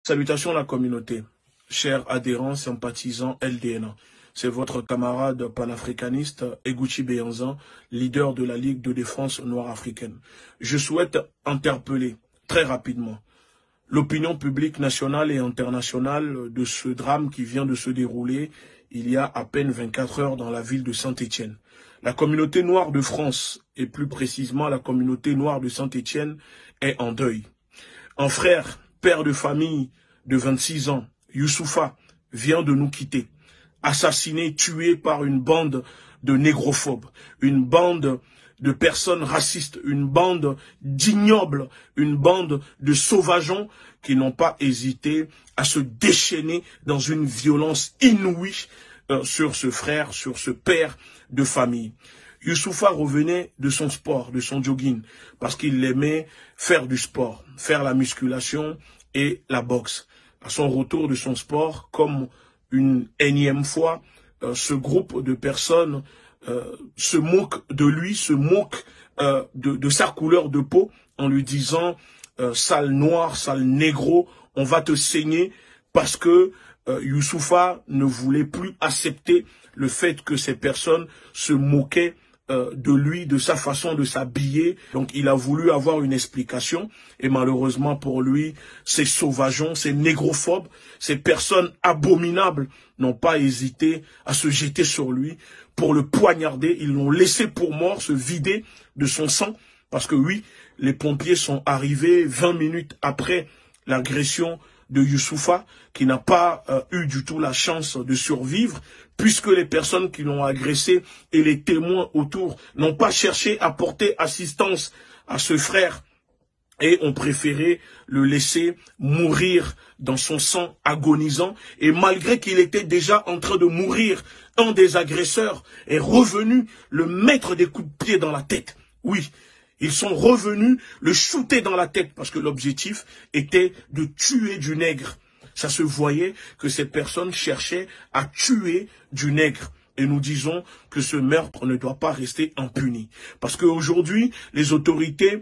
Salutations la communauté, chers adhérents, sympathisants LDN. C'est votre camarade panafricaniste Eguchi Beyanzan, leader de la Ligue de défense noire africaine. Je souhaite interpeller très rapidement l'opinion publique nationale et internationale de ce drame qui vient de se dérouler il y a à peine 24 heures dans la ville de Saint-Étienne. La communauté noire de France, et plus précisément la communauté noire de Saint-Étienne, est en deuil. Un frère, père de famille de 26 ans, Youssoufa, vient de nous quitter, assassiné, tué par une bande de négrophobes, une bande de personnes racistes, une bande d'ignobles, une bande de sauvageons qui n'ont pas hésité à se déchaîner dans une violence inouïe sur ce frère, sur ce père de famille. Youssoufa revenait de son sport, de son jogging, parce qu'il aimait faire du sport, faire la musculation et la boxe. À son retour de son sport, comme une énième fois, ce groupe de personnes se moque de lui, se moque de sa couleur de peau, en lui disant sale noir, sale négro, on va te saigner, parce que Youssoufa ne voulait plus accepter le fait que ces personnes se moquaient de lui, de sa façon de s'habiller. Donc il a voulu avoir une explication et malheureusement pour lui, ces sauvageons, ces négrophobes, ces personnes abominables n'ont pas hésité à se jeter sur lui pour le poignarder. Ils l'ont laissé pour mort, se vider de son sang parce que oui, les pompiers sont arrivés 20 minutes après l'agression de Youssoufa, qui n'a pas eu du tout la chance de survivre, puisque les personnes qui l'ont agressé et les témoins autour n'ont pas cherché à porter assistance à ce frère et ont préféré le laisser mourir dans son sang agonisant. Et malgré qu'il était déjà en train de mourir, un des agresseurs est revenu le mettre des coups de pied dans la tête. Oui. Ils sont revenus le shooter dans la tête parce que l'objectif était de tuer du nègre. Ça se voyait que ces personnes cherchaient à tuer du nègre. Et nous disons que ce meurtre ne doit pas rester impuni. Parce qu'aujourd'hui, les autorités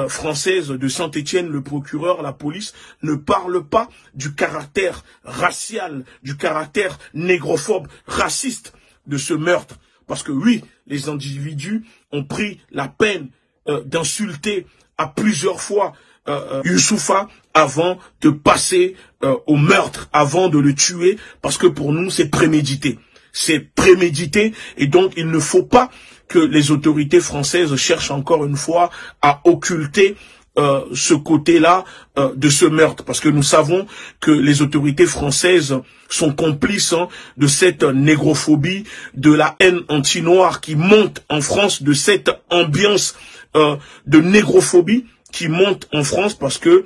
françaises de Saint-Étienne, le procureur, la police, ne parlent pas du caractère racial, du caractère négrophobe, raciste de ce meurtre. Parce que oui, les individus ont pris la peine d'insulter à plusieurs fois Youssoufa avant de passer au meurtre, avant de le tuer, parce que pour nous c'est prémédité. C'est prémédité et donc il ne faut pas que les autorités françaises cherchent encore une fois à occulter ce côté-là de ce meurtre, parce que nous savons que les autorités françaises sont complices de cette négrophobie, de la haine anti-noire qui monte en France, de cette ambiance de négrophobie qui monte en France parce que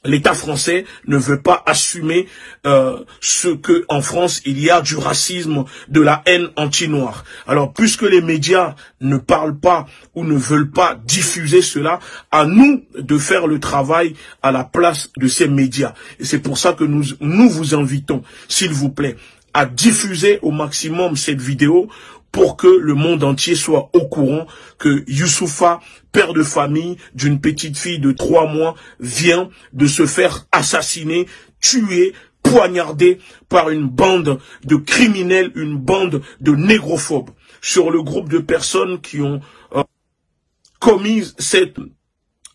l'État français ne veut pas assumer ce que en France il y a du racisme, de la haine anti-noire. Alors puisque les médias ne parlent pas ou ne veulent pas diffuser cela, à nous de faire le travail à la place de ces médias. Et c'est pour ça que nous vous invitons, s'il vous plaît, à diffuser au maximum cette vidéo pour que le monde entier soit au courant que Youssoufa, père de famille d'une petite fille de 3 mois, vient de se faire assassiner, tuer, poignarder par une bande de criminels, une bande de négrophobes. Sur le groupe de personnes qui ont commis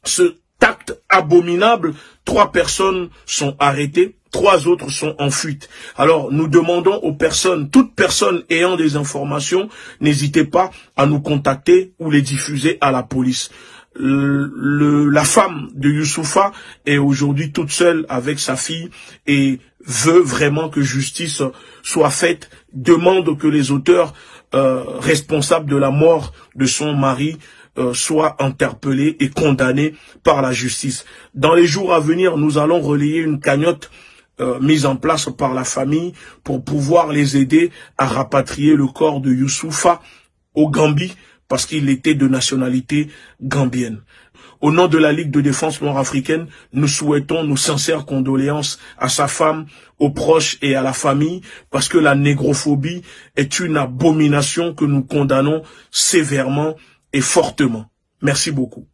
ce acte abominable, 3 personnes sont arrêtées. 3 autres sont en fuite. Alors, nous demandons aux personnes, toute personne ayant des informations, n'hésitez pas à nous contacter ou les diffuser à la police. La femme de Youssoufa est aujourd'hui toute seule avec sa fille et veut vraiment que justice soit faite, demande que les auteurs responsables de la mort de son mari soient interpellés et condamnés par la justice. Dans les jours à venir, nous allons relayer une cagnotte mise en place par la famille pour pouvoir les aider à rapatrier le corps de Youssoufa au Gambie parce qu'il était de nationalité gambienne. Au nom de la Ligue de défense noire africaine, nous souhaitons nos sincères condoléances à sa femme, aux proches et à la famille parce que la négrophobie est une abomination que nous condamnons sévèrement et fortement. Merci beaucoup.